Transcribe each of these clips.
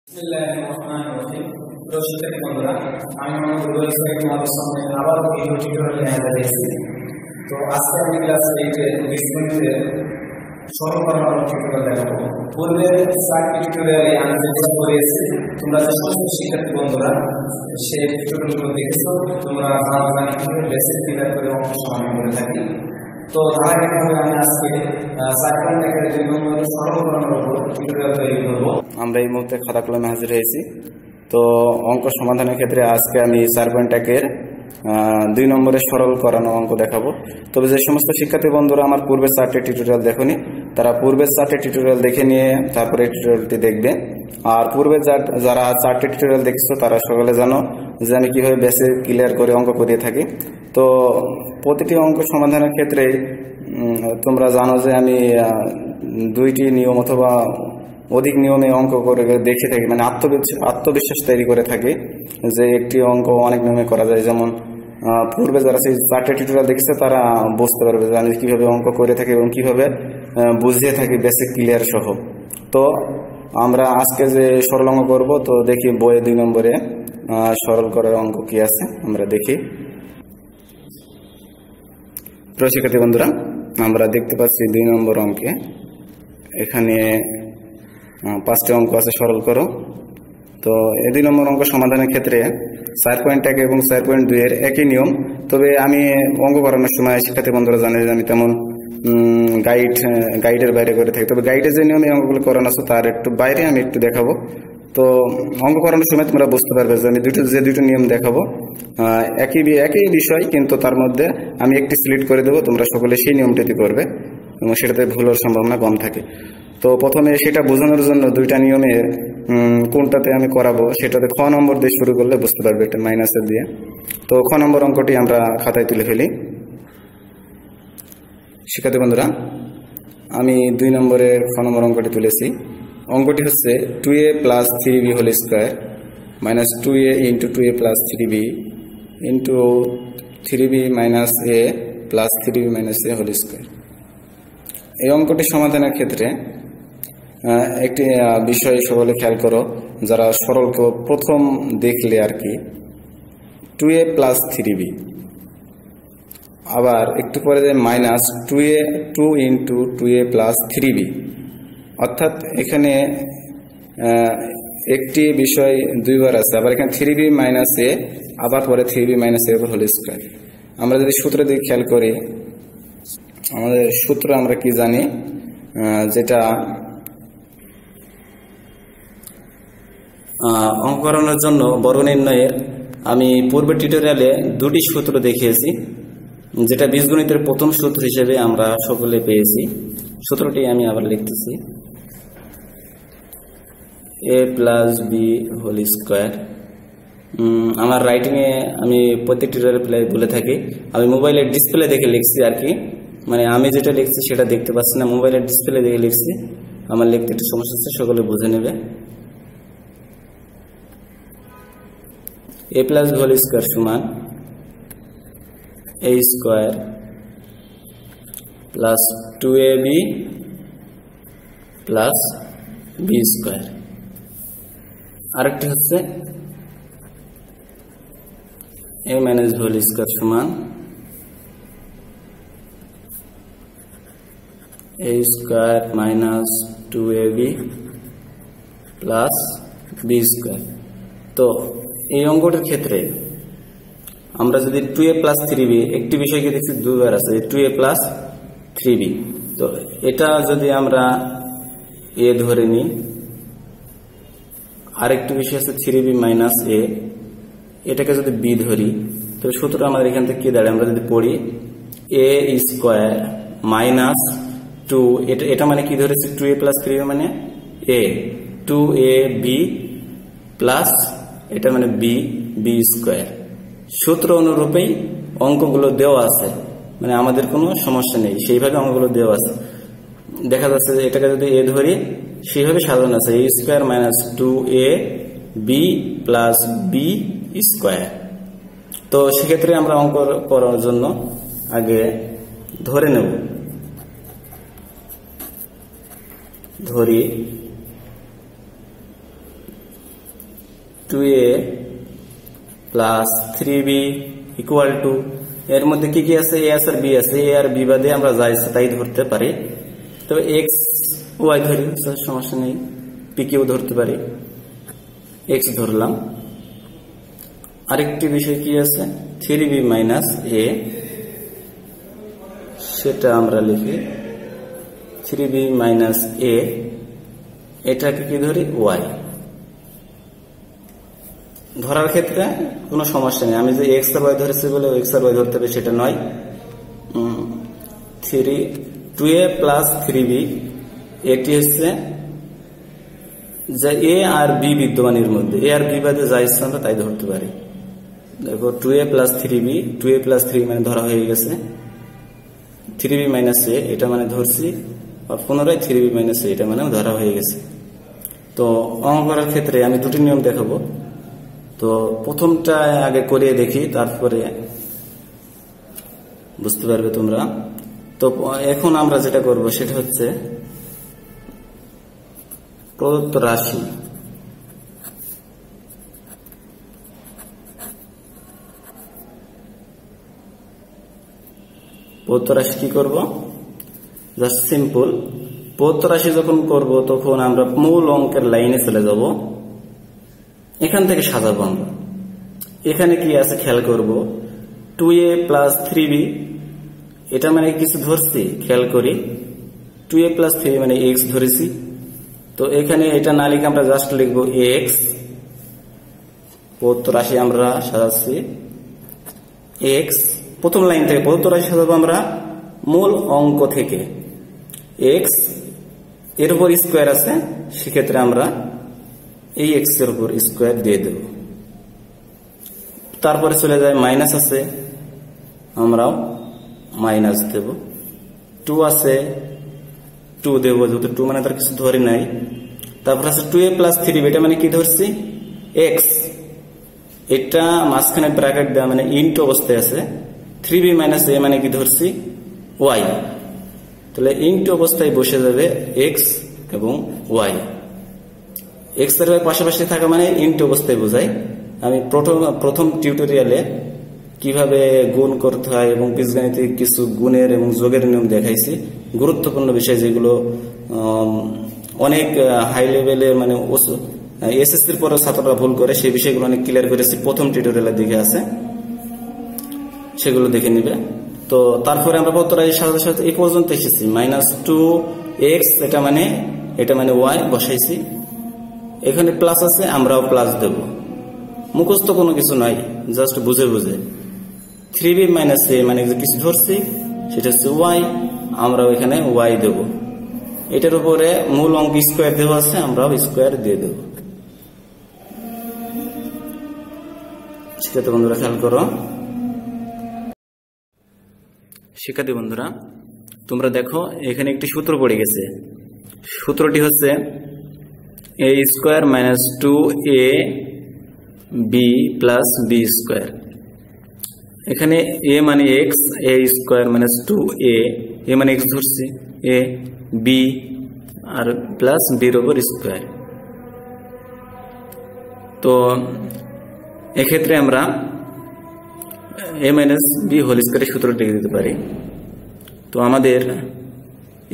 বিসমিল্লাহিররহমানিররহিম। প্রিয় শিক্ষার্থী বন্ধুরা, আমি মোহাম্মদ রুবেল ইসলাম তোমাদের সামনে আবার ভিডিও টিউটোরিয়াল নিয়ে হাজির হয়েছি। তো আজকে আমি ক্লাস 8 বীজগণিতের সরল করার টিউটোরিয়াল দেখাবো। পূর্বের 4টি টিউটোরিয়ালে আমি যেগুলো করেছি, তোমরা যে সমস্ত শিক্ষার্থী বন্ধুরা সেই টিউটোরিয়ালগুলো দেখেছো, তোমরা জানা কিভাবে বেসিক ক্লিয়ার করে অঙ্ক সমাধান করে থাকি। তো ধারাবাহিকভাবে আমি আজকে 4.1 নম্বরের সরল করার উপর টিউটোরিয়াল তৈরি করবো। আমরা এই মুহূর্তে খাতা কলমে হাজির হয়েছি। তো অঙ্ক সমাধানের ক্ষেত্রে আজকে আমি 4.1 2 নম্বরের সরল করানো অঙ্ক দেখাবো। তবে যে সমস্ত শিক্ষার্থী বন্ধুরা আমার পূর্বের 4টি টিউটোরিয়াল দেখোনি, তারা পূর্বের 4টি টিউটোরিয়াল দেখে নিয়ে তারপরে টিউটোরিয়ালটি দেখবে। আর পূর্বে যারা 4টি টিউটোরিয়াল দেখছো তারা সকলে জানো যে আমি কিভাবে বেসিক ক্লিয়ার করে অঙ্ক করিয়ে থাকি। তো প্রতিটি অঙ্ক সমাধানের ক্ষেত্রে তোমরা জানো যে আমি 2টি নিয়ম অথবা অধিক নিয়মে অঙ্ক করে দেখে থাকি, মানে আত্মবিশ্বাস তৈরি করে থাকি যে একটি অঙ্ক অনেক নিয়মে করা যায়। যেমন পূর্বে যারা সেই 4টি টিউটোরিয়াল দেখেছে তারা বুঝতে পারবে যে আমি কিভাবে অঙ্ক করে থাকি এবং কিভাবে বুঝিয়ে থাকি বেসিক ক্লিয়ার সহ। তো আমরা আজকে যে সরল অঙ্ক করবো, তো দেখি বইয়ে 2 নম্বরে সরল করার অঙ্ক কি আছে আমরা দেখি। প্রিয় শিক্ষার্থী বন্ধুরা, আমরা দেখতে পাচ্ছি 2 নম্বর অঙ্কে এখানে 5টি অঙ্ক আছে সরল করো। তো এই 2 নম্বর অঙ্ক সমাধানের ক্ষেত্রে 4.1 এবং 4.2 এর একই নিয়ম। তবে আমি অঙ্ক করানোর সময় শিক্ষার্থী বন্ধুরা জানে যে আমি তেমন গাইডের বাইরে করে থাকি। তবে গাইডের যে নিয়মে অঙ্কগুলো করানো আছে তার একটু বাইরে আমি একটু দেখাবো। তো অঙ্ক করানোর সময় তোমরা বুঝতে পারবে যে আমি যে দুটো নিয়ম দেখাবো একই বিষয়, কিন্তু তার মধ্যে আমি একটি সিলেক্ট করে দেবো, তোমরা সকলে সেই নিয়মটিতে করবে এবং সেটাতে ভুল হওয়ার সম্ভাবনা কম থাকে। তো প্রথমে সেটা বোঝানোর জন্য 2টা নিয়মের কোনটাতে আমি করাবো সেটাতে খ নম্বর দিয়ে শুরু করলে বুঝতে পারবে, একটা মাইনাসের দিয়ে। তো খ নম্বর অঙ্কটি আমরা খাতায় তুলে ফেলি। শিক্ষার্থী বন্ধুরা, আমি 2 নম্বরের খ নম্বর অঙ্কটি তুলেছি। অঙ্কটি হচ্ছে 2a plus 3b whole square minus 2a into 2a plus 3b into 3b minus a plus 3b minus a whole square. এই অঙ্কটি সমাধানের ক্ষেত্রে একটি বিষয় সকলে খেয়াল করো, যারা সরলকে প্রথম দেখলে আর কি, 2a প্লাস 3b, আবার একটু পরে যে minus 2 into 2a plus 3b, অর্থাৎ এখানে একটি বিষয় 2বার আছে, আবার এখানে 3b মাইনাস a, আবার পরে 3b minus a whole square. আমরা যদি সূত্র দিয়ে খেয়াল করি, আমাদের সূত্র আমরা কি জানি, যেটা অঙ্ক করানোর জন্য বর্গ নির্ণয়ের আমি পূর্বের টিউটোরিয়ালে 2টি সূত্র দেখিয়েছি, যেটা বীজগণিতের প্রথম সূত্র হিসেবে আমরা সকলে পেয়েছি। সূত্রটি আমি আবার লিখতেছি, a plus B whole square. আমার রাইটিংয়ে আমি প্রত্যেক টিউটোরিয়ালে বলে থাকি, আমি মোবাইলের ডিসপ্লে দেখে লিখছি আর কি, মানে আমি যেটা লিখছি সেটা দেখতে পাচ্ছি না, মোবাইলের ডিসপ্লে দেখে লিখছি, আমার লিখতে একটু সমস্যা হচ্ছে, সকলে বুঝে নেবে। a প্লাস হোল স্কোয়ার সমান a square plus 2ab plus b square. আরেকটি হচ্ছে a মাইনাস হোল স্কোয়ার সমান a square minus 2ab plus b square. তো এই অঙ্কটির ক্ষেত্রে আমরা যদি 2a প্লাস 3b, একটি বিষয়কে দেখছি 2বার আছে, 2a প্লাস 3b, তো এটা যদি আমরা a ধরে নিই, আরেকটি বিষয় আছে 3b মাইনাস a, এটাকে যদি b ধরি, তো সূত্র আমাদের এখান থেকে কি দাঁড়ায়, আমরা যদি পড়ি a স্কোয়ার মাইনাস 2, এটা মানে কি ধরেছি, 2a প্লাস 3b মানে a, 2ab প্লাস এটা মানে b স্কোয়ার। সূত্র অনুরূপেই অঙ্কগুলো দেওয়া আছে, মানে আমাদের কোনো সমস্যা নেই, সেইভাবে অঙ্কগুলো দেওয়া আছে। দেখা যাচ্ছে যে এটাকে যদি a ধরি, সেইভাবে সাজানো আছে, a square minus 2ab plus b square. তো সেক্ষেত্রে আমরা অঙ্ক করার জন্য আগে ধরে নেব, ধরি 2a plus 3b equal to, এর মধ্যে কি কি আছে, এ আর বি আছে, এ আর বি বাদে আমরা যা ইচ্ছে তাই ধরতে পারি। তো এক্স ওয়াই ধরি, সমস্যা নেই, পি কিউ ধরতে পারি, এক্স ধরলাম। আরেকটি বিষয় কি আছে, 3b মাইনাস এ, সেটা আমরা লিখি 3b মাইনাস এ, এটাকে কি ধরি, ওয়াই। ধরার ক্ষেত্রে কোনো সমস্যা নেই, আমি যে এক্স আর ওয়াই ধরেছি বলে এক্স আর ওয়াই ধরতে হবে সেটা নয়। 2a প্লাস 3b, এটি হচ্ছে যে এ আর বি বিদ্যমানের মধ্যে, এ আর বি বাদে যা ইচ্ছা আমরা তাই ধরতে পারি। দেখো 2a plus 3b, 2a plus 3 মানে ধরা হয়ে গেছে, 3b মাইনাস এ এটা মানে ধরছি, আর পুনরায় 3b মাইনাস এ এটা মানে ধরা হয়ে গেছে। তো অঙ্ক করার ক্ষেত্রে আমি দুটি নিয়ম দেখাবো। তো প্রথমটা আগে করিয়ে দেখি, তারপরে বুঝতে পারবে তোমরা। তো এখন আমরা যেটা করব সেটা হচ্ছে প্রদত্ত রাশি, প্রদত্ত রাশি কি করব, জাস্ট সিম্পল। প্রদত্ত রাশি যখন করব তখন আমরা মূল অঙ্কের লাইনে চলে যাব, এখান থেকে সাজাবো আমরা। এখানে কি আছে খেয়াল করব, 2a প্লাস 3b, এটা মানে কিছু ধরছি, খেয়াল করি 2a প্লাস 3 মানে এক্স ধরেছি। তো এখানে এটা না লিখে আমরা জাস্ট লিখবো এক্স, প্রদত্ত রাশি আমরা সাজাচ্ছি এক্স। প্রথম লাইন থেকে প্রদত্ত রাশি সাজাবো আমরা মূল অঙ্ক থেকে, এক্স এর উপর স্কোয়ার আছে, সেক্ষেত্রে আমরা এই এক্স এর উপর স্কোয়ার দিয়ে দেব। তারপরে চলে যায় মাইনাস আছে, আমরাও মাইনাস দেব। 2 আছে, 2 দেব, যেহেতু 2 মানে তার কিছু ধরে নাই। তারপর আছে 2a প্লাস 3b, এটা মানে কি ধরছি, এক্স, এটা মাঝখানে ব্র্যাকেট দেওয়া মানে ইনটু অবস্থায় আছে। 3b মাইনাস এ মানে কি ধরছি, ওয়াই, তাহলে ইনটু অবস্থায় বসে যাবে এক্স এবং ওয়াই। এক্স এর পাশাপাশি থাকা মানে ইনটু অবস্থায় বোঝায়। আমি প্রথম টিউটোরিয়ালে কিভাবে গুণ করতে হয় এবং বীজগণিতে কিছু গুণের এবং যোগের নিয়ম দেখাইছি, গুরুত্বপূর্ণ বিষয় যেগুলো অনেক হাই লেভেলের মানে এসএসসির পরে ছাত্ররা ভুল করে, সেই বিষয়গুলো অনেক ক্লিয়ার করেছি, প্রথম টিউটোরিয়ালের দিকে আছে, সেগুলো দেখে নিবে। তো তারপরে আমরা প্রত্যেক সাথে সাথে এই পর্যন্ত এসেছি, -2x এটা মানে ওয়াই বসাইছি, এখানে প্লাস আছে, আমরাও প্লাস দেব, মুখস্থ কোনো কিছু নয়, জাস্ট বুঝে বুঝে। 3b মাইনাস এ মানে কিছু ধরছি, সেটা হচ্ছে ওয়াই, আমরাও এখানে ওয়াই দেব। এটার উপরে মূল অঙ্ক স্কোয়ার দেওয়া আছে, আমরাও স্কোয়ার দিয়ে দেব। শিক্ষার্থী বন্ধুরা খেয়াল করো, শিক্ষার্থী বন্ধুরা তোমরা দেখো এখানে একটি সূত্র পড়ে গেছে। সূত্রটি হচ্ছে a square minus 2ab plus B square. এখানে a মানে x, a square minus 2a, a মানে x ধরছি, a b আর প্লাস বির ওপর স্কোয়ার। তো এক্ষেত্রে আমরা a মাইনাস বি হোল স্কোয়ারের সূত্র লিখে দিতে পারি। তো আমাদের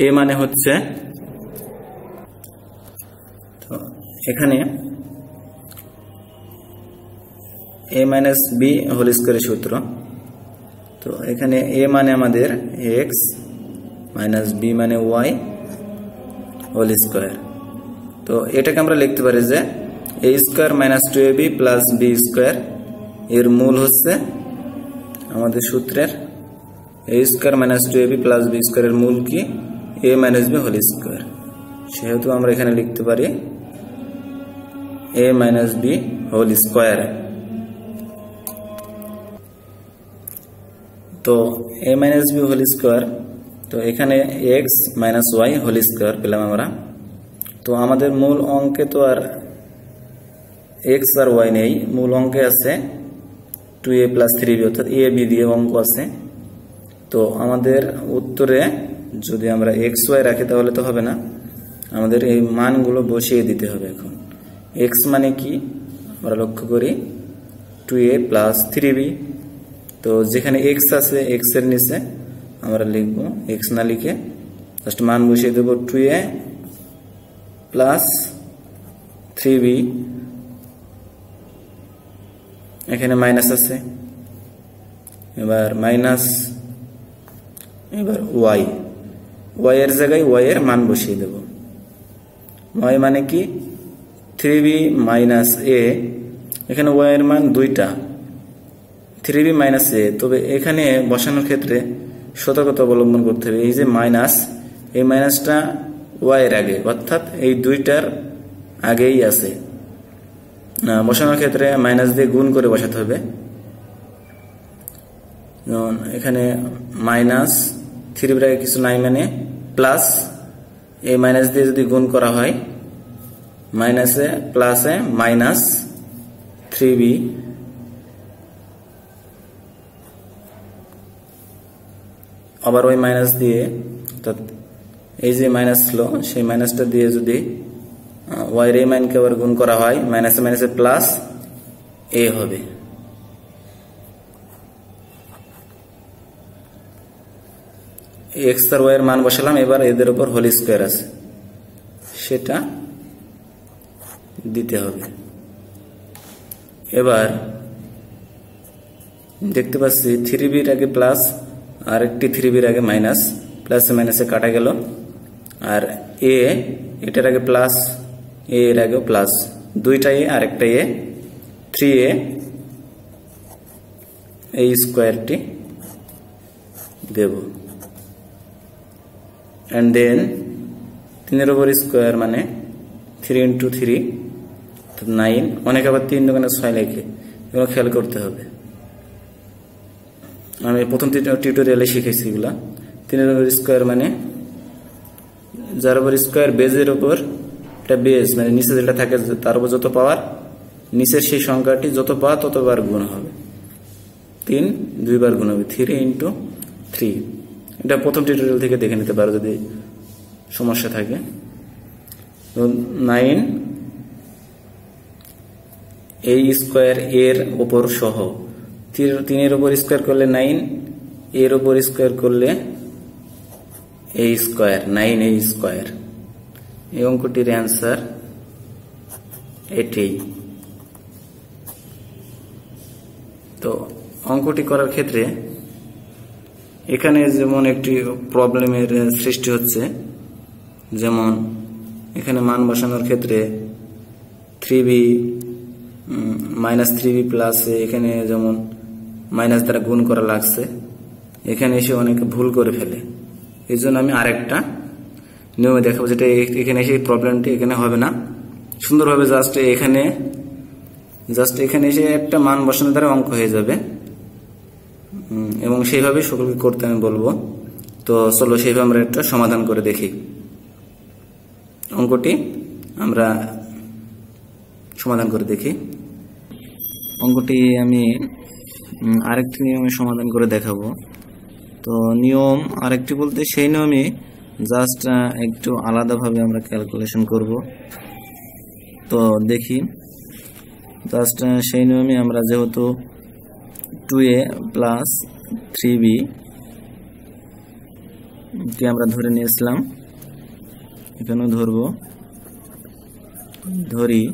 a মানে হচ্ছে, তো এখানে a মাইনাস বি হোল স্কোয়ারের সূত্র, তো এখানে a মানে আমাদের x মাইনাস বি মানে y হোল স্কোয়ার। তো এটাকে আমরা লিখতে পারি যে a square minus 2ab plus B square, এর মূল হচ্ছে আমাদের সূত্রের a square minus 2ab plus b স্কোয়ারের মূল কি, a minus b whole square, সেহেতু আমরা এখানে লিখতে পারি a minus b whole square. তো a minus b whole square, তো এখানে x minus y whole square পেলাম আমরা। তো আমাদের মূল অঙ্কে তো আর x আর y নেই, মূল অঙ্কে আছে 2a প্লাস 3b, অর্থাৎ a b দিয়ে অঙ্ক আছে। তো আমাদের উত্তরে যদি আমরা x y রাখি তাহলে তো হবে না, আমাদের এই মানগুলো বসিয়ে দিতে হবে। এখন x মানে কি, আমরা লক্ষ্য করি 2a প্লাস 3b। তো যেখানে x আছে x এর নিচে আমরা লিখব x না লিখে জাস্ট মান বসিয়ে দেব 2a প্লাস 3b। এখানে মাইনাস আছে, এবার মাইনাস, এবার y এর জায়গায় y এর মান বসিয়ে দেব। y মানে কি 3b মাইনাস a, এখানে y এর মান দুইটা 3b মাইনাস a। তবে এখানে বসানোর ক্ষেত্রে সতর্কতা অবলম্বন করতে হবে। এই যে মাইনাস, এই মাইনাসটা y এর আগে, অর্থাৎ এই দুইটার আগেই আছে। বসানোর ক্ষেত্রে মাইনাস দিয়ে গুণ করে বসাতে হবে। যেমন এখানে মাইনাস 3b আগে কিছু নাই মানে প্লাস, এই মাইনাস দিয়ে যদি গুণ করা হয় মাইনাসে প্লাসে মাইনাস 3b, আবার ওই মাইনাস দিয়ে, অর্থাৎ এই যে মাইনাস ছিল সেই মাইনাসটা দিয়ে যদি y এর এই মানকে আবার গুণ করা হয় মাইনাসে মাইনাসে প্লাস a হবে। x আর y এর মান বসালাম, এবার এদের উপর হোল স্কয়ার আছে সেটা দিতে হবে। এবার দেখতে পাচ্ছি 3b এর আগে প্লাস আর একটি 3b এর আগে মাইনাস, প্লাসে মাইনাসে কাটা গেল। আর a এটার আগে প্লাস, a এর আগে প্লাস, দুইটা a আর একটা a, 3a এই স্কয়ারটি দেব। এন্ড দেন 3 এর উপর স্কয়ার মানে 3 ইন্টু 3 9। অনেকে আবার 3 দোকানে 6 লেখে, এগুলো খেয়াল করতে হবে। আমি প্রথম টিউটোরিয়ালে শিখেছি এগুলা। 3 এর উপর স্কয়ার মানে যার উপর স্কয়ার বেজের উপর, এটা বেজ মানে নিচে যেটা থাকে তার উপর যত পাওয়ার, নিচের সেই সংখ্যাটি যত পাওয়া ততবার গুণ হবে। 3 দুইবার গুণ হবে, 3 ইন্টু 3। এটা প্রথম টিউটোরিয়াল থেকে দেখে নিতে পারো যদি সমস্যা থাকে। 9 এই স্কয়ার এর উপর সহ, 3 এর উপর স্কয়ার করলে 9, এর উপর স্কয়ার করলে এই স্কয়ার, 9 এই স্কয়ার। এই অঙ্কটির অ্যান্সার এটাই। তো অঙ্কটি করার ক্ষেত্রে এখানে যেমন একটি প্রবলেমের সৃষ্টি হচ্ছে, যেমন এখানে মান বসানোর ক্ষেত্রে 3b মাইনাস 3b প্লাস, এখানে যেমন মাইনাস দ্বারা গুণ করা লাগছে, এখানে এসে অনেকে ভুল করে ফেলে। এই জন্য আমি আরেকটা নিয়মে দেখাবো, যেটা এখানে এসে প্রবলেমটি এখানে হবে না। সুন্দরভাবে জাস্ট এখানে এসে একটা মান বসানোর দ্বারা অঙ্ক হয়ে যাবে, এবং সেইভাবে সকলকে করতে আমি বলবো। তো চলো সেইভাবে আমরা একটা সমাধান করে দেখি। অঙ্কটি আমরা সমাধান করে দেখি। অঙ্কটি আমি আরেকটি নিয়মে সমাধান করে দেখাবো। তো নিয়ম আরেকটি বলতে সেই নিয়মে জাস্ট একটু আলাদাভাবে আমরা ক্যালকুলেশন করব। তো দেখি, জাস্ট সেই নিয়মে আমরা যেহেতু 2a প্লাস 3b কে আমরা ধরে নিয়েছিলাম, এখানেও ধরবো, ধরি।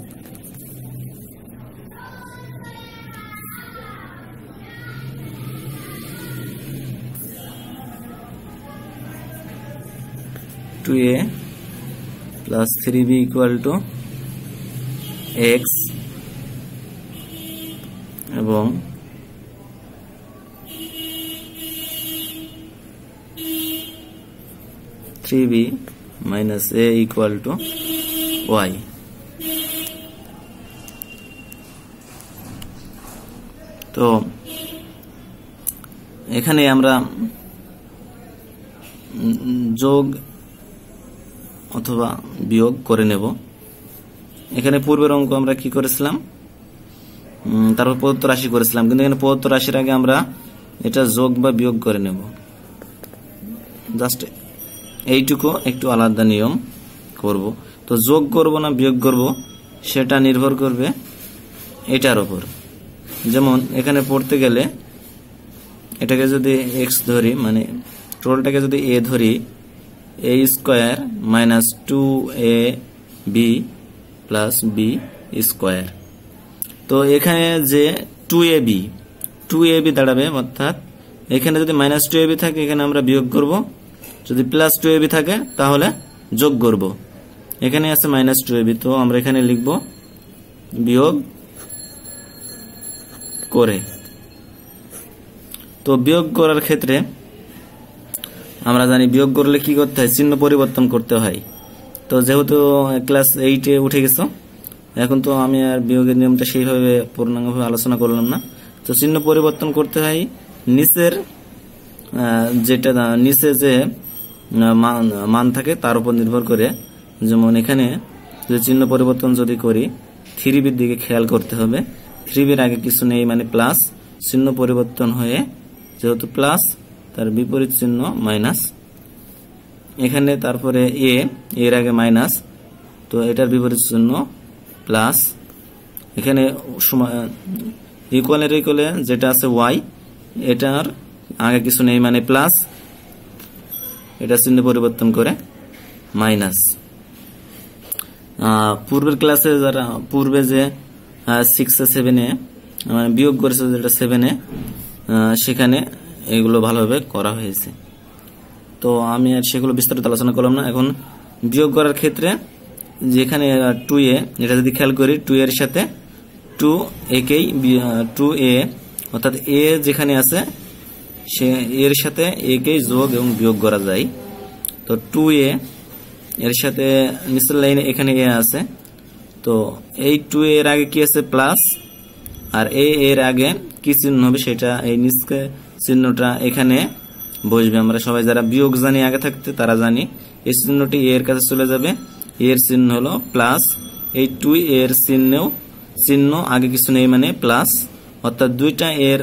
Two a plus 3b equal to x এবং three b minus a equal to y। তো এখানে আমরা যোগ অথবা বিয়োগ করে নেব। এখানে পূর্বের অঙ্ক আমরা কি করেছিলাম, তারপর প্রদত্ত রাশি করেছিলাম, কিন্তু এখানে প্রদত্ত রাশির আগে আমরা এটা যোগ বা বিয়োগ করে নেব। জাস্ট এইটুকু একটু আলাদা নিয়ম করব। তো যোগ করব না বিয়োগ করব সেটা নির্ভর করবে এটার উপর। যেমন এখানে পড়তে গেলে এটাকে যদি এক্স ধরি, মানে টোটালটাকে যদি এ ধরি, A square minus 2ab plus B square. তো এখানে যে 2ab দাঁড়াবে, অর্থাৎ এখানে যদি মাইনাস 2ab থাকে এখানে আমরা বিয়োগ করব, যদি প্লাস 2ab থাকে তাহলে যোগ করব। এখানে আছে মাইনাস 2ab, তো আমরা এখানে লিখব বিয়োগ করে। তো বিয়োগ করার ক্ষেত্রে আমরা জানি বিয়োগ করলে কি করতে হয়, চিহ্ন পরিবর্তন করতে হয়। তো যেহেতু ক্লাস 8-এ উঠে গেছো, এখন তো আমি আর বিয়োগের নিয়মটা সেইভাবে পূর্ণাঙ্গভাবে আলোচনা করলাম না। তো চিহ্ন পরিবর্তন করতে হয় নিচের যেটা নিচে যে মান থাকে তার উপর নির্ভর করে। যেমন এখানে যে চিহ্ন পরিবর্তন যদি করি, 3bর দিকে খেয়াল করতে হবে। 3bর আগে কিছু নেই, মানে প্লাস, চিহ্ন পরিবর্তন হয়ে যেহেতু প্লাস তার বিপরীত চিহ্ন মাইনাস। এখানে তারপরে এর আগে মাইনাস, তো এটার বিপরীত চিহ্ন প্লাস। এখানে ইকুয়ালের ইকুয়ালে যেটা আছে ওয়াই, এটার আগে কিছু নেই মানে প্লাস, এটা চিহ্ন পরিবর্তন করে মাইনাস। পূর্বের ক্লাসে যারা পূর্বে যে 6-7-এ মানে বিয়োগ করেছে, যেটা 7-এ, সেখানে এগুলো ভালোভাবে করা হয়েছে। তো আমি আর সেগুলো বিস্তারিত আলোচনা করলাম না। এখন বিয়োগ করার ক্ষেত্রে যেখানে 2a, এটা যদি খেয়াল করি 2 এর সাথে 2a অর্থাৎ a যেখানে আছে সে এর সাথে a কেই যোগ এবং বিয়োগ করা যায়। তো 2a এর সাথে নিচের লাইনে এখানে a আছে, তো এই 2a এর আগে কি আছে প্লাস, আর এর আগে কি চিহ্ন হবে সেটা এই নিচে চিহ্নটা এখানে বসবে। আমরা সবাই যারা বিয়োগ জানি আগে থাকতে তারা জানি এই চিহ্নটি এর কাছে চলে যাবে, এর চিহ্ন হলো প্লাস। এই 2 এর চিহ্ন আগে কিছু নেই মানে প্লাস, অর্থাৎ দুইটা এর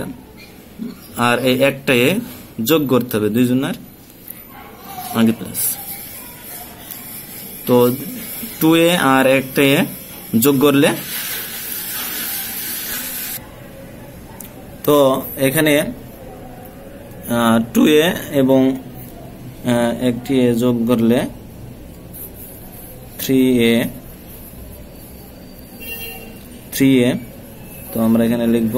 আর এই একটা এ যোগ করতে হবে, দুইজনের আগে প্লাস। তো 2a আর একটা এ যোগ করলে, তো এখানে 2a এবং একটি এ যোগ করলে 3a। তো আমরা এখানে লিখব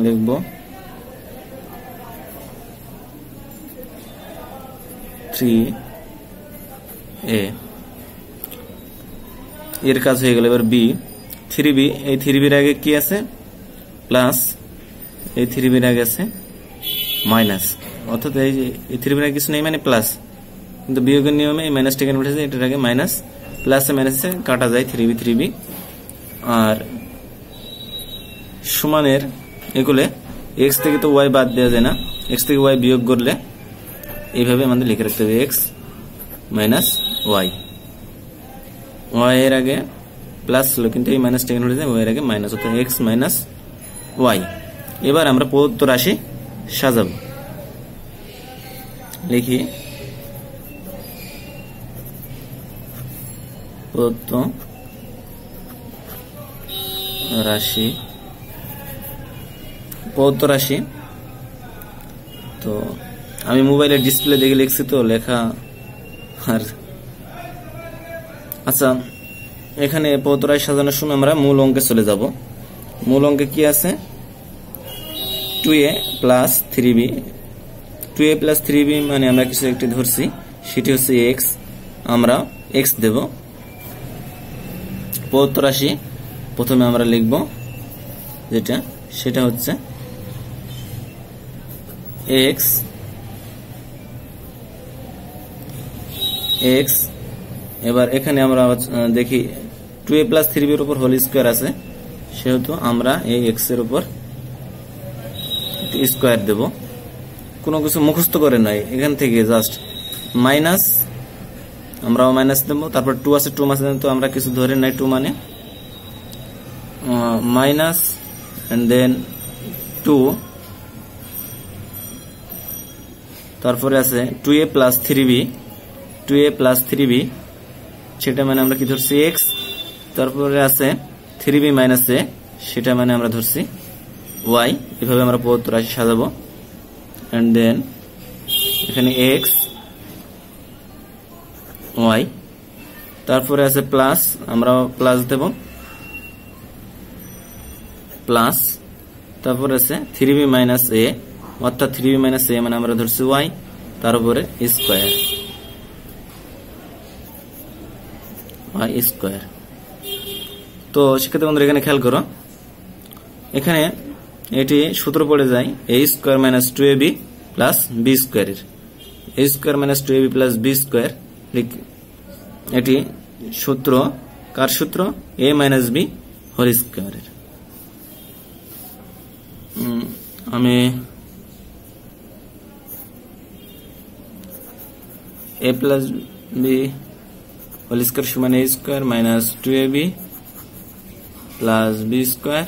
লিখব 3a। এর কাজ হয়ে গেল। এবার বি 3b, এই 3bর আগে কি আছে প্লাস, এই 3bর আগে আছে মাইনাস, অর্থাৎ এই 3bর আগে কিছু নেই মানে প্লাস, কিন্তু বিয়োগের নিয়মে এই মাইনাসটা এখানে উঠেছে, এটার আগে মাইনাস, প্লাসে মাইনাসে কাটা যায় 3b। আর সমানের এগুলো এক্স থেকে তো ওয়াই বাদ দেওয়া যায় না, এক্স থেকে ওয়াই বিয়োগ করলে এইভাবে আমাদের লিখে রাখতে হবে এক্স মাইনাস ওয়াই। ওয়াই এর আগে প্লাস ছিল কিন্তু এই মাইনাসটা এখানে উঠে যায়, ওয়াই এর আগে মাইনাস, অর্থাৎ এক্স মাইনাস ওয়াই। এবার আমরা প্রদত্ত রাশি সাজাব। লিখি প্রদত্ত রাশি। তো আমি মোবাইলের ডিসপ্লে দেখে লিখছি তো লেখা আর আচ্ছা, এখানে প্রদত্ত রাশি সাজানোর সময় আমরা মূল অঙ্কে চলে যাব। মূল অঙ্কে কি আছে 2a plus 3b। 2a plus 3b মানে আমরা কিছু একটি ধরছি, সেটি হচ্ছে এক্স, আমরা এক্স দেব। প্রদত্ত রাশি প্রথমে আমরা লিখব যেটা, সেটা হচ্ছে এক্স এক্স। এবার এখানে আমরা দেখি 2a প্লাস 3b এর উপর হোল স্কোয়ার আছে, সেহেতু আমরা এই এক্স এর উপর স্কোয়ার দেব। কোনো কিছু মুখস্থ করে নয়, এখান থেকে জাস্ট মাইনাস, আমরাও মাইনাস দেব। তারপর 2 আছে, 2 মাসে তো আমরা কিছু ধরে নাই, 2 মানে মাইনাস এন্ড দেন 2। তারপরে আছে 2a plus 3b, 2a plus 3b, সেটা মানে আমরা কি ধরছি x, তারপরে আছে 3b মাইনাস a, সেটা মানে আমরা ধরছি y। এভাবে আমরা প্রদত্ত রাশি সাজাবো। এন্ড দেন এখানে x y, তারপরে আছে প্লাস, আমরা প্লাস দেব প্লাস, তারপরে আছে 3b মাইনাস a, অর্থাৎ 3b মাইনাস a মানে আমরা ধরছি y, তার উপরে স্কোয়ার y স্কোয়ার। তো সেক্ষেত্রে বন্ধুরা এখানে খেয়াল করো, এখানে এটি সূত্র পড়ে যায় a square minus 2ab plus b স্কোয়ারের, a square minus 2ab plus b square, এটি সূত্র কার সূত্র? a মাইনাস b হোল স্কোয়ারের। আমি a plus b whole square সমান a square minus 2ab plus b square,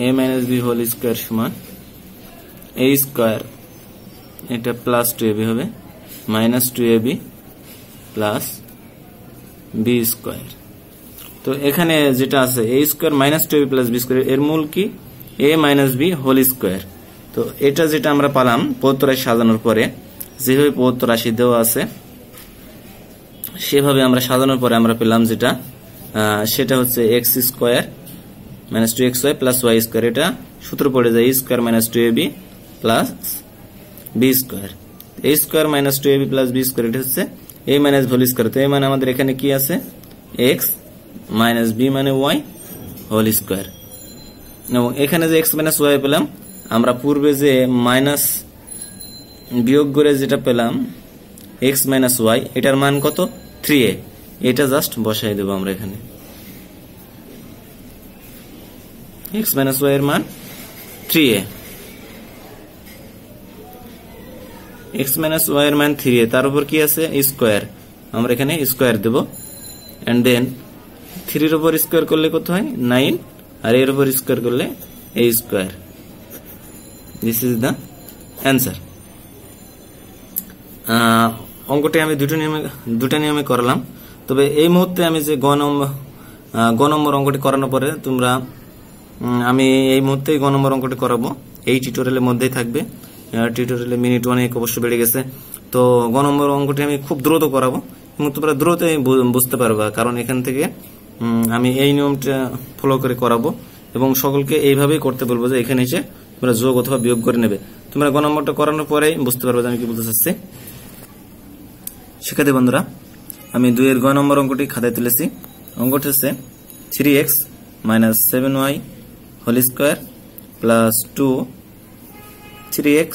a minus b whole square সমান a square, এটা plus 2ab হবে minus 2ab plus b square. তো এখানে যেটা আছে a square minus 2ab plus b square, এর মূল কি? a minus b whole square. তো এটা যেটা আমরা পালাম প্রদত্ত রাশি সাজানোর পরে, যেভাবে প্রদত্ত রাশি দেওয়া আছে সেভাবে আমরা সাজানোর পরে আমরা পেলাম যেটা, সেটা হচ্ছে x square minus 2xy plus y square. এটা সূত্র পড়ে যায় a square minus 2ab plus b square, a square minus 2ab plus b square, এটা হচ্ছে a মাইনাস হোল স্কোয়ার। তো a মানে আমাদের এখানে কি আছে? x মাইনাস b মানে y হোল স্কোয়ার। এবং এখানে যে x মাইনাস y পেলাম, আমরা পূর্বে যে মাইনাস বিয়োগ করে যেটা পেলাম x মাইনাস y, এটার মান কত? 3a, এটা জাস্ট বসাই দেবো আমরা এখানে। x মাইনাস y এর মান 3a, x মাইনাস y এর মান 3a, তার উপর কি আছে? স্কোয়ার, আমরা এখানে স্কোয়ার দেব। এন্ড দেন 3 এর উপর স্কোয়ার করলে কত হয়? 9, আর এর উপর স্কোয়ার করলে a square. This is the answer. অঙ্কটি আমি দুটো নিয়মে করলাম। তবে এই মুহূর্তে আমি যে গ নম্বর অঙ্কটি করানোর পরে তোমরা, আমি এই মুহূর্তে গ নম্বর অঙ্কটি করাবো, এই টিউটোরিয়ালের মধ্যেই থাকবে। টিউটোরিয়ালের মিনিট অনেক অবশ্য বেড়ে গেছে। তো গ নম্বর অঙ্কটি আমি খুব দ্রুত করাবো এবং তোমরা দ্রুত বুঝতে পারবা, কারণ এখান থেকে আমি এই নিয়মটা ফলো করে করাবো এবং সকলকে এইভাবেই করতে বলবো যে এখানে এসে তোমরা যোগ অথবা বিয়োগ করে নেবে। তোমরা গ নম্বরটা করানোর পরেই বুঝতে পারবে আমি কি বলতে চাচ্ছি। শিক্ষার্থী বন্ধুরা, আমি 2 এর গ নম্বর অঙ্কটি খাতায় তুলেছি। অঙ্কটি হচ্ছে 3x minus 7y whole square plus 2 3x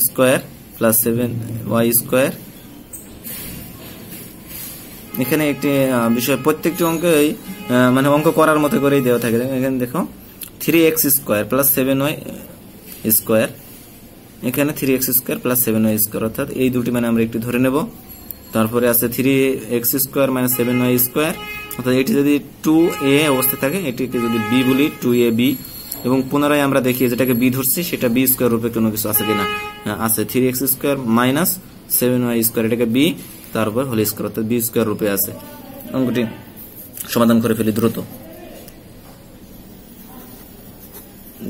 square plus 7y square. এখানে একটি বিষয়, প্রত্যেকটি অঙ্কই মানে অঙ্ক করার মতো করেই দেওয়া থাকে। এখানে দেখো 3x square plus 7y square, এখানে 3x square plus 7y square, অর্থাৎ এই দুটি মানে আমরা একটি ধরে নেব। তারপরে আছে 3x square minus 7y square, অর্থাৎ এটি যদি 2a অবস্থায় থাকে, এটিকে যদি b বলি 2ab, এবং পুনরায় আমরা দেখি যেটাকে b ধরছি সেটা b স্কোয়ার রূপে কোনো কিছু আছে কিনা। আছে 3x square minus 7y square, এটাকে b, তারপর হোল স্কোয়ার, অর্থাৎ b স্কোয়ার রূপে আছে। অঙ্কটি সমাধান করে ফেলি দ্রুত।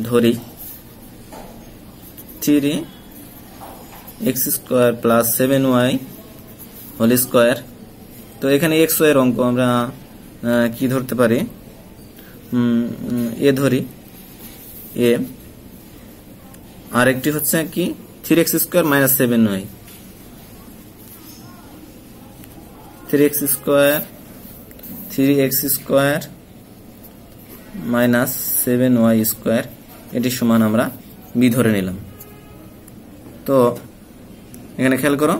ধরি 3x square plus 7y whole square. তো এখানে x y এর অঙ্ক আমরা কি ধরতে পারি? এ ধরি, এ। আরেকটি হচ্ছে কি 3x square minus 7y, 3x square minus 7y square, এটি সমান আমরা b ধরে নিলাম। তো এখানে খেয়াল করো,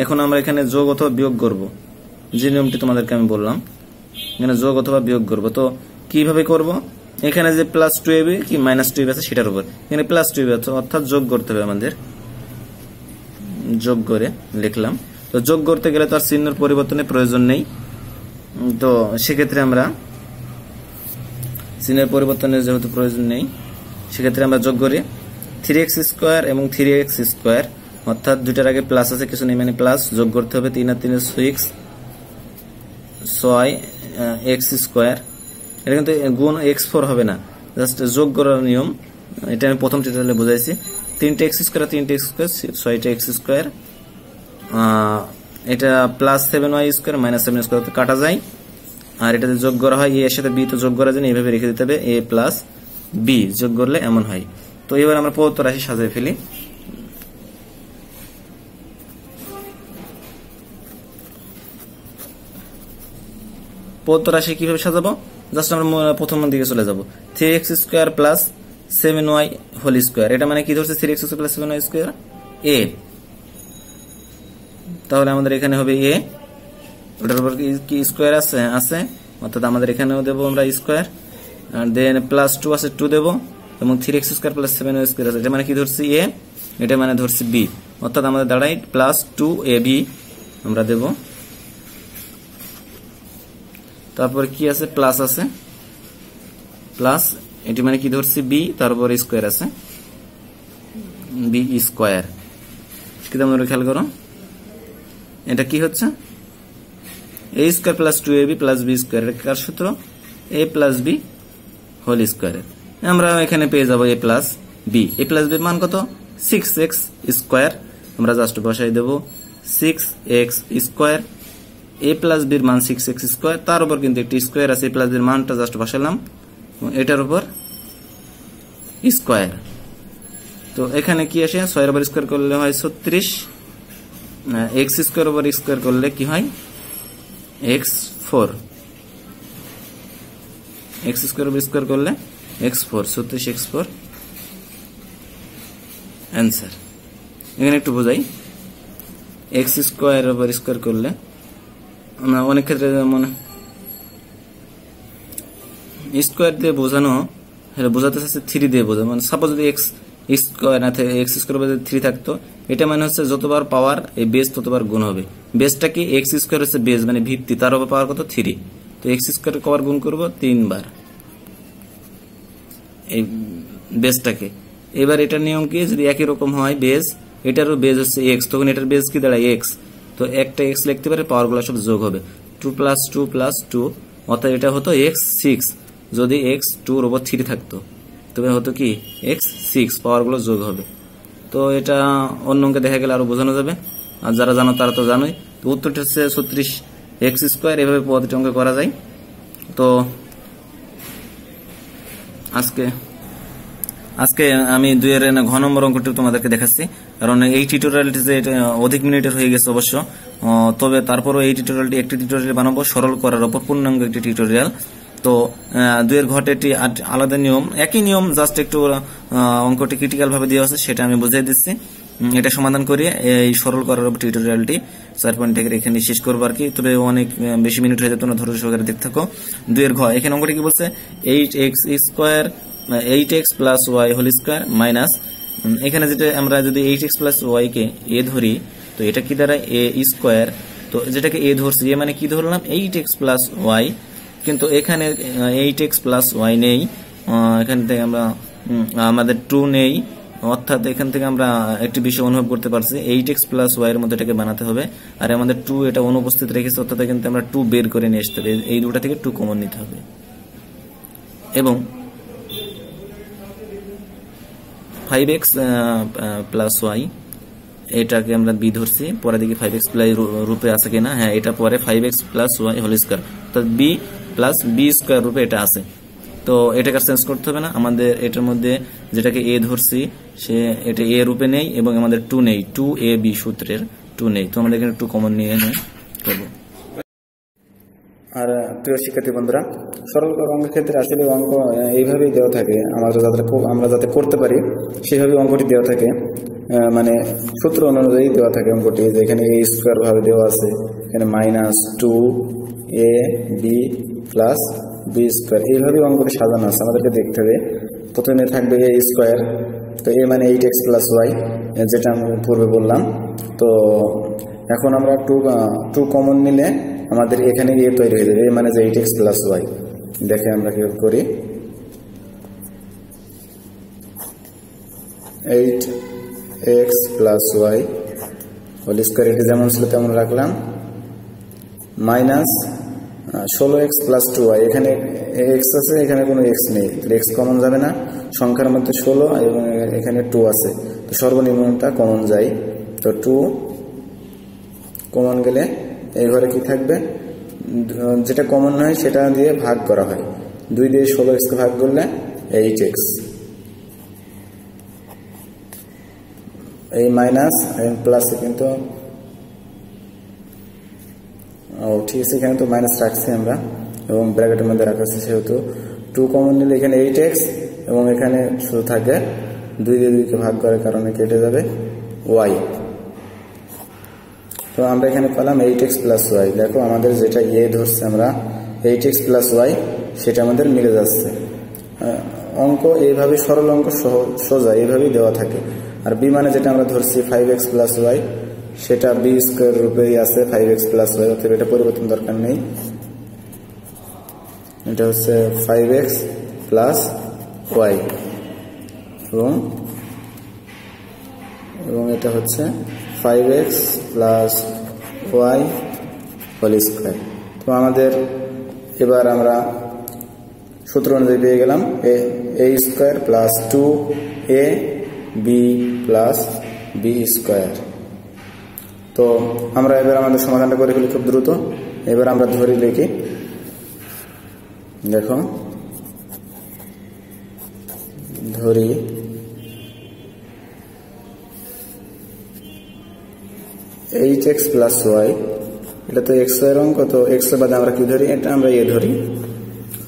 এখন আমরা এখানে যোগ অথবা বিয়োগ করব, যে নিয়মটি তোমাদেরকে আমি বললাম, এখানে যোগ অথবা বিয়োগ করব। তো কিভাবে করব? এখানে যে প্লাস 2ab কি মাইনাস 2ab আছে সেটার উপর এখানে প্লাস 2ab আছে, অর্থাৎ যোগ করতে হবে আমাদের। যোগ করে লিখলাম। তো যোগ করতে গেলে তো আর চিহ্নের পরিবর্তনের প্রয়োজন নেই, তো সেক্ষেত্রে আমরা চিহ্নের পরিবর্তনের যেহেতু প্রয়োজন নেই, সেক্ষেত্রে আমরা যোগ করি 3x স্কোয়ার এবং 3x স্কোয়ার অর্থাৎ দুইটার আগে প্লাস আছে, কিছু নেই মানে প্লাস, যোগ করতে হবে 3 আর 3 6 এক্স স্কোয়ার। এটা কিন্তু গুণ x4 হবে না, জাস্ট যোগ করার নিয়ম। এটা আমি প্রথম টিউটোরিয়ালে বুঝাইছি। 3টা এক্স স্কোয়ার 3টা এক্স স্কোয়ার 6টা এক্স স্কোয়ার, এটা plus 7y square minus 7 square কাটা যায়, আর এটাতে যোগ করা হয় এ এর সাথে বি, তো যোগ করার জন্য এইভাবে রেখে দিতে হবে, এ প্লাস বি যোগ করলে এমন হয়। তো এবার আমরা প্রদত্ত রাশি সাজিয়ে ফেলি। প্রদত্ত রাশি কিভাবে সাজাবো, জাস্ট আমরা প্রথম দিকে চলে যাব। 3x square plus 7y whole square, এটা মানে কি ধরছে 3x square plus 7y square এ, তাহলে আমাদের এখানে হবে এ, ওটার উপর কি স্কোয়ার আছে, অর্থাৎ আমাদের এখানেও দেবো আমরা স্কোয়ার, আর দেন প্লাস 2 আছে 2 দেবো, এবং 3x square plus 7y square আছে, এটা মানে কি ধরছি এ, এটা মানে ধরছি বি, অর্থাৎ আমাদের দাঁড়ায় প্লাস 2ab আমরা দেব। তারপর কি আছে, প্লাস আছে, প্লাস এটি মানে কি ধরছি বি, তারপর স্কোয়ার আছে বি স্কোয়ার। কিন্তু আমরা খেয়াল করো এটা কি হচ্ছে, A square plus 2ab plus B square, এটা কার সূত্র, A plus B whole square. আমরা এখানে পেয়ে যাবো A plus B, A plus বির মান কত 6x স্কোয়ার, আমরা জাস্ট বসাই দেবো 6x স্কোয়ার, এ প্লাস বির মান 6x স্কোয়ার, তার উপর কিন্তু একটি স্কোয়ার আছে, এ প্লাস বির মানটা জাস্ট বসালাম এটার উপর স্কোয়ার। তো এখানে কি আসে, 6 এর উপর স্কোয়ার করলে হয় 36, x স্কোয়ার উপর স্কোয়ার করলে কি হয় x4, x স্কোয়ার উপর স্কোয়ার করলে x4, 36x4 অ্যান্সার। এখানে একটু বোঝাই, x স্কোয়ার উপর স্কোয়ার করলে অনেক ক্ষেত্রে মনে স্কোয়ার দিয়ে বোঝানো, বোঝাতে চাচ্ছে 3 দিয়ে বোঝানো, মানে সাপোজ যদি x স্কোয়ার না থাকে, x স্কোয়ার উপর 3 থাকতো, এটা মানে হচ্ছে যতবার পাওয়ার এই বেস ততবার গুণ হবে। বেসটা কি, x স্কোয়ার হচ্ছে বেস মানে ভিত্তি, তার উপর পাওয়ার কত 3, তো x স্কোয়ার কবার গুণ করবো 3 বার এই বেসটাকে। এবার এটার নিয়ম কি, যদি একই রকম হয় বেস, এটারও বেস হচ্ছে x, তখন এটার বেস কি দাঁড়ায় x, তো একটা x লিখতে পারে, পাওয়ার গুলো সব যোগ হবে 2 + 2 + 2, অর্থাৎ এটা হতো x6, যদি x 2 এর উপর 3 থাকতো তবে হতো কি x6, পাওয়ার গুলো যোগ হবে। তো এটা অন্য অঙ্কে দেখা গেলে আরো বোঝানো যাবে, আর যারা জানো তারা তো জানোই। তো উত্তরটা হচ্ছে 36x স্কোয়ার, এভাবে পদ্ধতি অঙ্ক করা যায়। তো আজকে আমি 2 এর ঘ নম্বর অঙ্কটি তোমাদেরকে দেখাচ্ছি, কারণ এই টিউটোরিয়ালটি যে অধিক মিনিটের হয়ে গেছে অবশ্য, তবে তারপরও এই টিউটোরিয়ালটি একটি টিউটোরিয়াল বানাবো সরল করার উপর, পূর্ণাঙ্গ একটি টিউটোরিয়াল। তো 2 এর ঘটে এটি আলাদা নিয়ম, একই নিয়ম, জাস্ট একটু অঙ্কটি ক্রিটিক্যাল ভাবে দেওয়া আছে, সেটা আমি বুঝিয়ে দিচ্ছি। এটা সমাধান করে এই সরল করার উপর টিউটোরিয়ালটি 4 পয়েন্ট থেকে এখানে শেষ করবো আর কি। তবে অনেক বেশি মিনিট হয়ে যেত না, ধৈর্য সহকারে দেখতে থাকো। 2 এর ঘ, এখানে অঙ্কটি কি বলছে, 8x square 8x plus y whole square minus, এখানে যেটা আমরা যদি 8x plus y K a ধরি, তো এটা কি দ্বারা a স্কোয়ার, তো যেটাকে a ধরছি, এ মানে কি ধরলাম 8x প্লাস y, কিন্তু এখানে 8x প্লাস y নেই, এখান থেকে আমরা আমাদের 2 নেই, অর্থাৎ এখান থেকে আমরা একটি বিষয় অনুভব করতে পারছি 8x প্লাস y এর মধ্যে এটাকে বানাতে হবে, আর আমাদের 2 এটা অনুপস্থিত রেখেছে, অর্থাৎ কিন্তু আমরা 2 বের করে নিয়ে আসতে হবে, এই দুটো থেকে 2 কমন নিতে হবে। এবং 5x প্লাস y এটাকে আমরা b ধরছি, পরে দেখি 5x প্লাস রূপে আছে কিনা, হ্যাঁ এটা পরে 5x plus y whole square, অর্থাৎ b প্লাস b স্কয়ার রূপে এটা আছে। তো এটাকে চেঞ্জ করতে হবে না, আমাদের এটার মধ্যে যেটাকে a ধরছি সে এটা a রূপে নেই, এবং আমাদের 2 নেই, 2ab সূত্রের 2 নেই, তো আমাদের এখানে 2 কমন নিয়ে করব। আর প্রিয় শিক্ষার্থী বন্ধুরা, সরল অঙ্কের ক্ষেত্রে আসলে অঙ্ক এইভাবেই দেওয়া থাকে, আমরা যাতে করতে পারি সেভাবে অঙ্কটি দেওয়া থাকে, মানে সূত্র অনুযায়ী দেওয়া থাকে অঙ্কটি, যে এখানে a স্কোয়ার ভাবে দেওয়া আছে, এখানে -2ab প্লাস b স্কোয়ার, এইভাবে অঙ্কটি সাজানো আছে, আমাদেরকে দেখতে হবে। প্রথমে থাকবে a স্কোয়ার, তো a মানে 8x প্লাস y, যেটা আমি পূর্বে বললাম। তো এখন আমরা 2 কমন নিলে আমাদের এখানে a তৈরি হয়ে যাবে, a মানে যে 8x প্লাস y। দেখে আমরা কি করি, 8 x plus y whole square, এটা যেমন ছিল তেমন রাখলাম, মাইনাস 16x প্লাস 2y। এখানে এক্স আছে, এখানে কোনো এক্স নেই, এক্স কমন যাবে না, সংখ্যার মধ্যে 16 এবং এখানে 2 আছে, তো সর্বনিম্নটা কমন যায়, তো 2 কমন গেলে এই ঘরে কি থাকবে, যেটা কমন হয় সেটা দিয়ে ভাগ করা হয়, 2 দিয়ে 16x কে ভাগ করলে 8x, এই মাইনাস প্লাস কিন্তু ঠিক আছে, এখানে তো মাইনাস রাখছি আমরা এবং ব্র্যাকেটের মধ্যে রাখা আছে, সেহেতু 2 কমন নিলে এখানে 8x এবং এখানে শুধু থাকে 2 দিয়ে 2 কে ভাগ করার কারণে কেটে যাবে y। তো আমরা এখানে পেলাম 8x প্লাস ওয়াই। দেখো আমাদের যেটা এ ধরছে আমরা 8x প্লাস ওয়াই, সেটা আমাদের মিলে যাচ্ছে। অঙ্ক এইভাবে সরল অঙ্ক সোজা এইভাবেই দেওয়া থাকে। আর বি মানে যেটা আমরা ধরছি 5x প্লাস ওয়াই, সেটা বি স্কোয়ার রূপেই আছে 5x প্লাস ওয়াই, অতএব এটা পরিবর্তন দরকার নেই। এটা হচ্ছে 5x প্লাস ওয়াই এবং এটা হচ্ছে 5x plus y whole square. তো আমাদের এবার আমরা সূত্র অনুযায়ী পেয়ে গেলাম A square plus 2ab plus B square. তো আমরা এবার আমাদের সমাধানটা করে ফেলি খুব দ্রুত। এবার আমরা ধরি লিখি, দেখো ধরি এইচ প্লাস ওয়াই, এটা তো এক্স এর অঙ্ক, তো এক্স এর বাদে আমরা কি ধরি, এটা আমরা এ ধরি।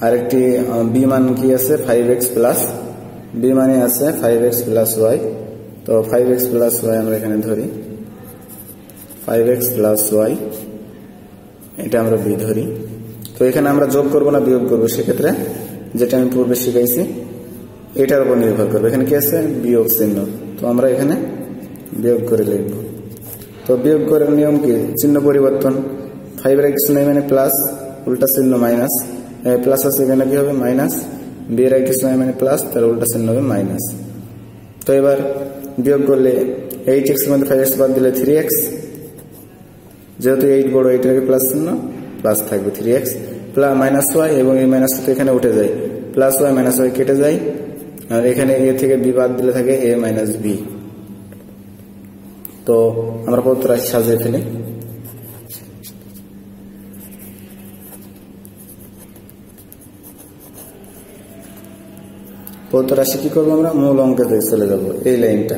আরেকটি বি মান কি আছে 5x প্লাস, বি মানে আছে 5x প্লাস ওয়াই, তো 5x প্লাস ওয়াই আমরা এখানে ধরি, 5x প্লাস ওয়াই, এটা আমরা বি ধরি। তো এখানে আমরা যোগ করব না বিয়োগ করবো, সেক্ষেত্রে যেটা আমি পূর্বে শিখাইছি এটার উপর নির্ভর করবে। এখানে কি আছে বিয়োগ চিহ্ন, তো আমরা এখানে বিয়োগ করে লিখব। তো বিয়োগ করার নিয়ম কি, চিহ্ন পরিবর্তন, 5 এর কিছু নাই মানে প্লাস, উল্টা চিহ্ন মাইনাস, প্লাস আছে এখানে কি হবে মাইনাস, বি এর কিছু নাই মানে প্লাস, তার উল্টা চিহ্ন হবে মাইনাস। তো এবার বিয়োগ করলে 8x এর মধ্যে 5x বাদ দিলে 3x, যেহেতু 8 বড় 8 এর প্লাস চিহ্ন প্লাস থাকবে 3x প্লাস মাইনাস ওয়াই, এবং এই মাইনাসটা তো এখানে উঠে যায়, প্লাস ওয়াই মাইনাস ওয়াই কেটে যায়, আর এখানে এ থেকে বি বাদ দিলে থাকে এ মাইনাস বি। তো আমরা প্রদত্ত রাশি সাজিয়ে ফেলি। প্রদত্ত রাশি কি করবো, আমরা মূল অঙ্কে চলে যাব। এই লাইনটা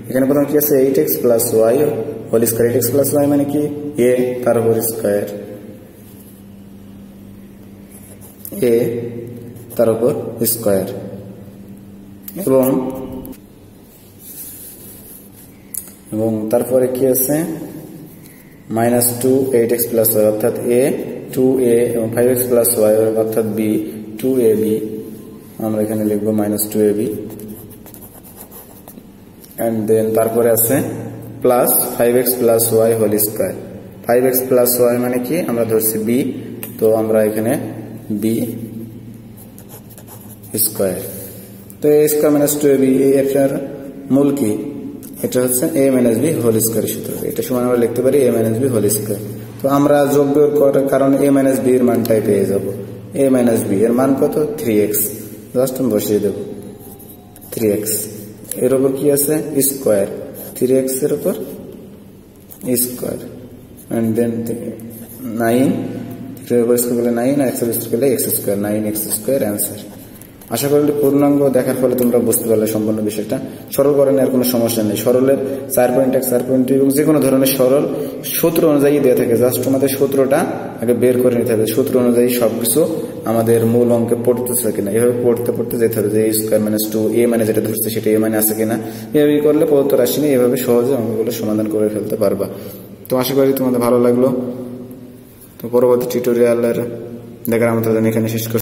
এখানে প্রথম কি আছে 8x plus y whole square, 8x plus y মানে কি এ তার উপর স্কোয়ার, এ তার উপর স্কোয়ার, এবং তারপরে কি আছে মাইনাস 2 8x প্লাস ওয়াই, অর্থাৎ এ 2a এবং 5x প্লাস ওয়াই অর্থাৎ বি 2ab, আমরা এখানে লিখব মাইনাস 2ab, এন্ড দেন তারপরে আছে plus 5x plus y whole square. 5x plus y মানে কি আমরা ধরছি বি, তো আমরা এখানে বি স্কোয়ার। তো এ স্কোয়ার মাইনাস 2ab, এটার মূল কি, এটা হচ্ছে a minus b whole square সূত্র, এটা সমান আমরা লিখতে পারি a minus b whole square. তো আমরা যোগ বিয়োগ করার কারণে a মাইনাস বি এর মানটাই পেয়ে যাব। a মাইনাস বি এর মান কত 3x, জাস্ট আমি বসিয়ে দেব 3x, এর উপর কি আছে স্কোয়ার, 3x এর উপর স্কোয়ার, এন্ড দেন 9, 3 এর উপর স্কোয়ার করলে 9, আর x এর স্কোয়ার করলে x square, 9x square answer. আশা করি পূর্ণাঙ্গ দেখার ফলে তোমরা বুঝতে পারলে সম্পূর্ণ বিষয়টা। সরলকরণের কোনো সমস্যা নেই, সরলের 4.1 4.2 এবং যে কোনো ধরনের সরল সূত্র অনুযায়ী দেওয়া থাকে, জাস্ট তোমাদের সূত্রটা আগে বের করে নিতে হবে, সূত্র অনুযায়ী সবকিছু আমাদের মূল অঙ্কে পড়তেছে কিনা, এভাবে পড়তে যেতে হবে, যে a স্কোয়ার মাইনাস 2 a মানে যেটা ধরছে সেটা a মানে আছে কিনা, এভাবে করলে প্রদত্ত রাশি নিয়ে এভাবে সহজে অঙ্কগুলো সমাধান করে ফেলতে পারবা। তো আশা করি তোমাদের ভালো লাগলো। তো পরবর্তী টিউটোরিয়ালের দেখার আমন্ত্রণ এখানে শেষ করছি।